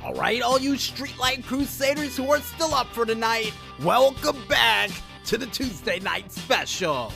Alright, all you Streetlight Crusaders who are still up for tonight, welcome back to the Tuesday Night Special.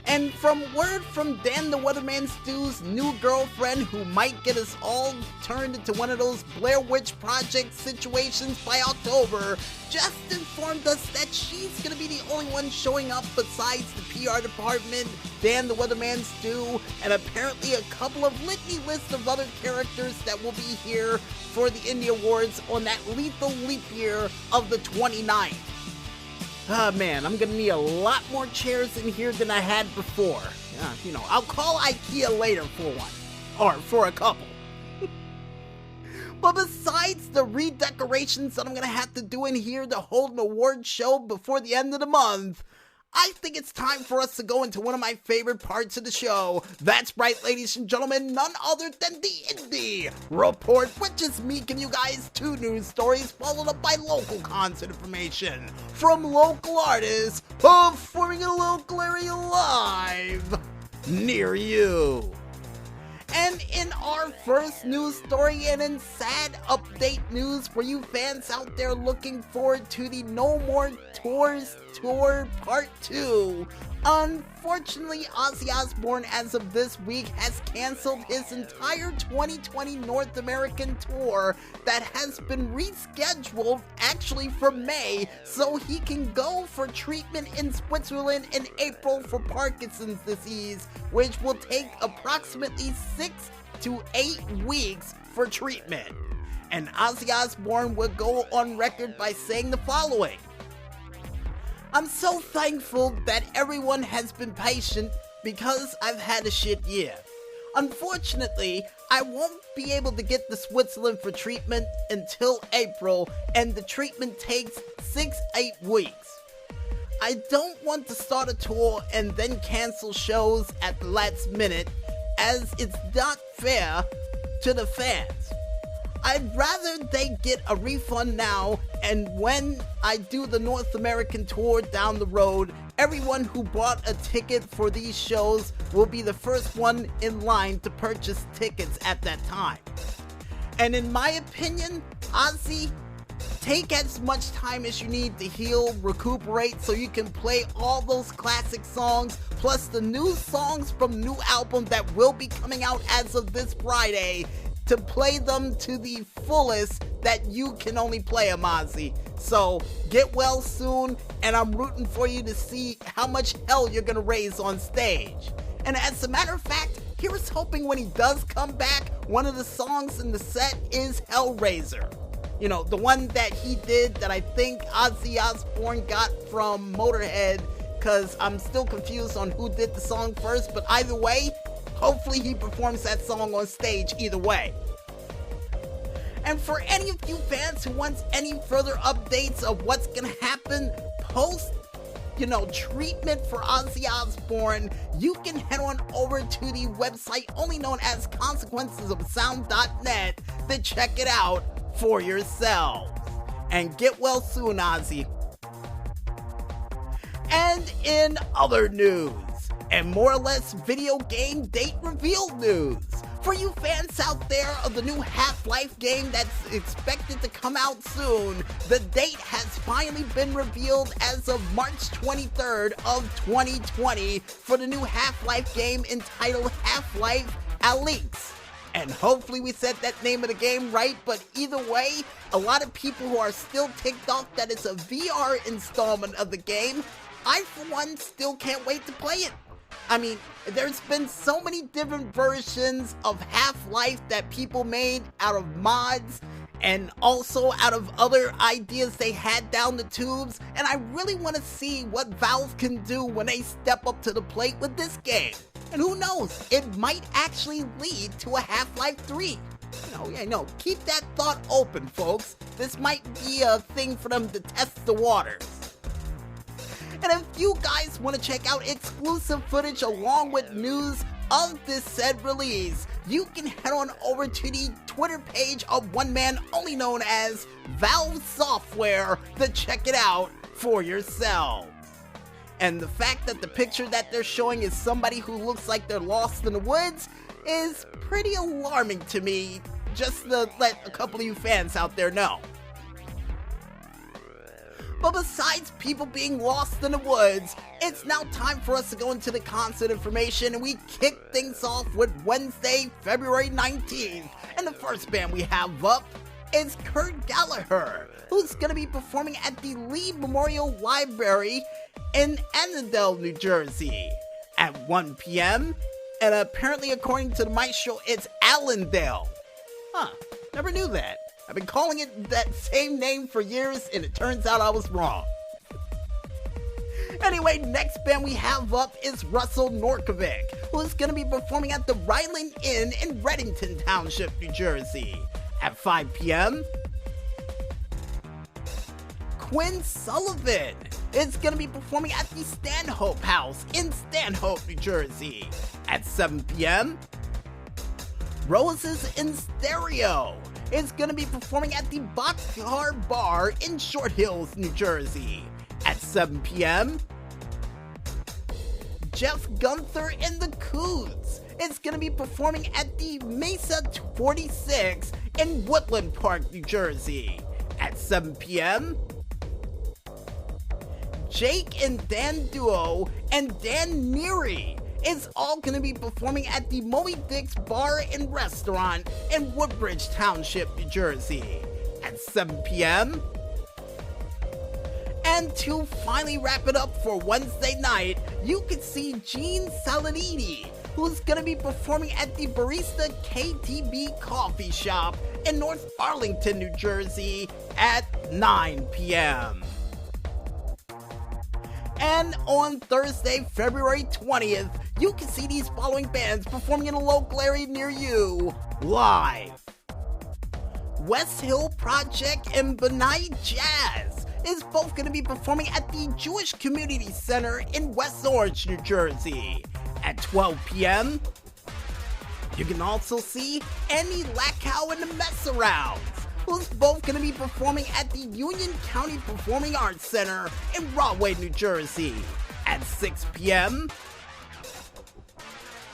And from word from Dan the Weatherman Stew's new girlfriend, who might get us all turned into one of those Blair Witch Project situations by October, just informed us that she's gonna be the only one showing up besides the PR department, Dan the Weatherman Stew, and apparently a couple of litany lists of other characters that will be here for the Indy Awards on that lethal leap year of the 29th. Ah, man, I'm gonna need a lot more chairs in here than I had before. I'll call IKEA later for one. Or for a couple. But besides the redecorations that I'm gonna have to do in here to hold an award show before the end of the month, I think it's time for us to go into one of my favorite parts of the show. That's right, ladies and gentlemen, none other than the Indy Report, which is me giving you guys 2 news stories followed up by local concert information from local artists performing in a local area live near you. And in our first news story, and in sad update news for you fans out there looking forward to the No More Tours Tour Part 2, unfortunately, Ozzy Osbourne, as of this week, has canceled his entire 2020 North American tour that has been rescheduled actually for May so he can go for treatment in Switzerland in April for Parkinson's disease, which will take approximately 6 to 8 weeks for treatment. And Ozzy Osbourne would go on record by saying the following: "I'm so thankful that everyone has been patient because I've had a shit year. Unfortunately, I won't be able to get to Switzerland for treatment until April, and the treatment takes 6-8 weeks. I don't want to start a tour and then cancel shows at the last minute, as it's not fair to the fans. I'd rather they get a refund now, and when I do the North American tour down the road, everyone who bought a ticket for these shows will be the first one in line to purchase tickets at that time. And in my opinion, Ozzy, take as much time as you need to heal, recuperate, so you can play all those classic songs, plus the new songs from the new album that will be coming out as of this Friday, to play them to the fullest that you can only play them, Ozzy. So get well soon, and I'm rooting for you to see how much hell you're gonna raise on stage." And as a matter of fact, here's hoping when he does come back, one of the songs in the set is Hellraiser. You know, the one that he did that I think Ozzy Osbourne got from Motorhead, because I'm still confused on who did the song first, but either way, hopefully he performs that song on stage either way. And for any of you fans who wants any further updates of what's gonna happen post, treatment for Ozzy Osbourne, you can head on over to the website only known as consequencesofsound.net to check it out for yourselves. And get well soon, Ozzy. And in other news, and more or less video game date reveal news, for you fans out there of the new Half-Life game that's expected to come out soon, the date has finally been revealed as of March 23rd of 2020 for the new Half-Life game entitled Half-Life Alyx. And hopefully we said that name of the game right, but either way, a lot of people who are still ticked off that it's a VR installment of the game, I for one still can't wait to play it. I mean, there's been so many different versions of Half-Life that people made out of mods and also out of other ideas they had down the tubes, and I really want to see what Valve can do when they step up to the plate with this game. And who knows, it might actually lead to a Half-Life 3. Keep that thought open, folks. This might be a thing for them to test the waters. And if you guys want to check out exclusive footage along with news of this said release, you can head on over to the Twitter page of one man only known as Valve Software to check it out for yourselves. And the fact that the picture that they're showing is somebody who looks like they're lost in the woods is pretty alarming to me, just to let a couple of you fans out there know. But besides people being lost in the woods, it's now time for us to go into the concert information, and we kick things off with Wednesday, February 19th. And the first band we have up is Kurt Gallagher, who's going to be performing at the Lee Memorial Library in Annandale, New Jersey at 1 p.m. And apparently, according to the maestro, it's Allendale. Never knew that. I've been calling it that same name for years, and it turns out I was wrong. Anyway, next band we have up is Russell Norkovic, who is going to be performing at the Ryland Inn in Reddington Township, New Jersey at 5 p.m. Quinn Sullivan is going to be performing at the Stanhope House in Stanhope, New Jersey at 7 p.m. Roses in Stereo is going to be performing at the Boxcar Bar in Short Hills, New Jersey at 7 p.m. Jeff Gunther and the Coots is going to be performing at the Mesa 46 in Woodland Park, New Jersey at 7 p.m. Jake and Dan Duo and Dan Neary is all going to be performing at the Moby Dick's Bar and Restaurant in Woodbridge Township, New Jersey at 7 p.m. And to finally wrap it up for Wednesday night, you can see Gene Saladini, who's going to be performing at the Barista KTB Coffee Shop in North Arlington, New Jersey at 9 p.m. And on Thursday, February 20th, you can see these following bands performing in a local area near you live. West Hill Project and Benai Jazz is both going to be performing at the Jewish Community Center in West Orange, New Jersey at 12 p.m. You can also see Annie Lackow and the Mess Arounds, who's both going to be performing at the Union County Performing Arts Center in Rahway, New Jersey at 6 p.m.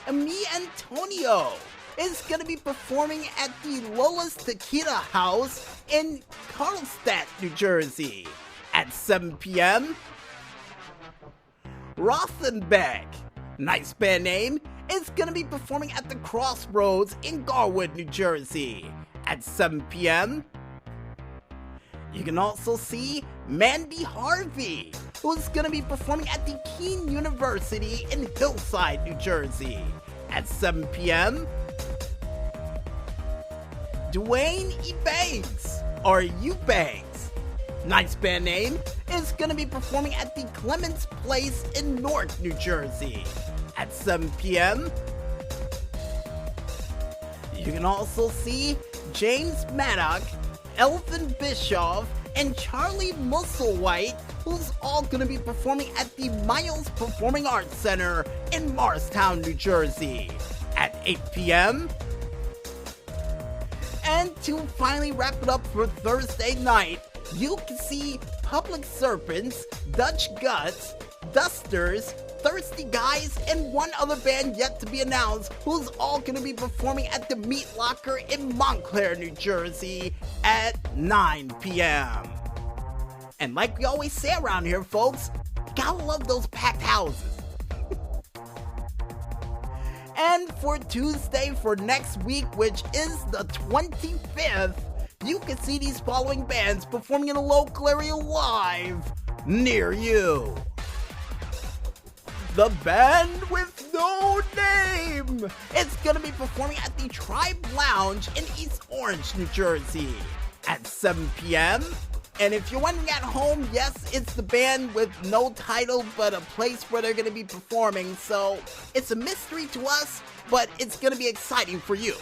And me Antonio is going to be performing at the Lola's Tequila House in Carlstadt, New Jersey at 7 p.m. Rothenbeck, nice band name, is going to be performing at the Crossroads in Garwood, New Jersey at 7 p.m. You can also see Mandy Harvey, who's going to be performing at the Keene University in Hillside, New Jersey at 7 p.m. Dwayne Eubanks, or Eubanks, nice band name, is going to be performing at the Clements Place in Newark, New Jersey at 7 p.m. You can also see James Maddock, Elvin Bischoff, and Charlie Musselwhite, who's all going to be performing at the Miles Performing Arts Center in Morristown, New Jersey at 8 p.m. And to finally wrap it up for Thursday night, you can see Public Serpents, Dutch Guts, Dusters, Thirsty Guys, and one other band yet to be announced, who's all going to be performing at the Meat Locker in Montclair, New Jersey at 9 p.m. And like we always say around here, folks, gotta love those packed houses. And for Tuesday for next week, which is the 25th, you can see these following bands performing in a local area live near you. The band with no name is going to be performing at the Tribe Lounge in East Orange, New Jersey at 7 p.m. And if you're wondering at home, yes, it's the band with no title but a place where they're going to be performing. So it's a mystery to us, but it's going to be exciting for you.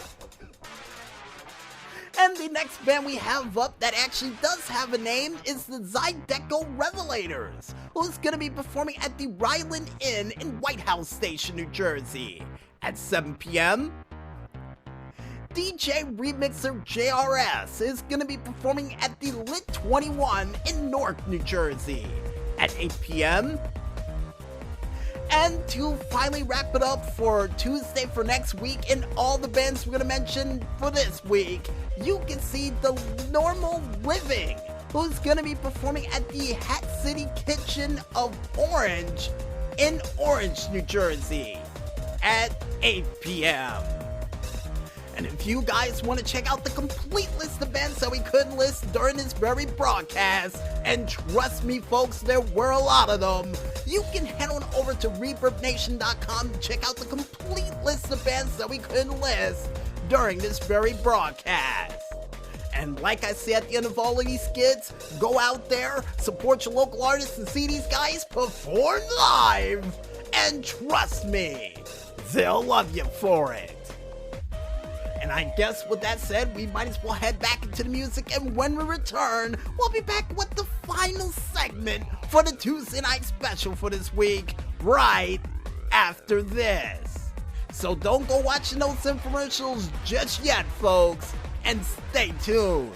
And the next band we have up that actually does have a name is the Zydeco Revelators, who's going to be performing at the Ryland Inn in White House Station, New Jersey at 7 p.m. DJ Remixer JRS is going to be performing at the Lit 21 in Newark, New Jersey at 8 p.m. And to finally wrap it up for Tuesday for next week and all the bands we're going to mention for this week, you can see the Normal Living, who's going to be performing at the Hat City Kitchen of Orange in Orange, New Jersey at 8 p.m. And if you guys want to check out the complete list of bands that we couldn't list during this very broadcast, and trust me folks, there were a lot of them, you can head on over to ReverbNation.com to check out the complete list of bands that we couldn't list during this very broadcast. And like I say at the end of all of these skits, go out there, support your local artists, and see these guys perform live. And trust me, they'll love you for it. And I guess with that said, we might as well head back into the music, and when we return, we'll be back with the final segment for the Tuesday Night Special for this week, right after this. So don't go watching those infomercials just yet, folks, and stay tuned.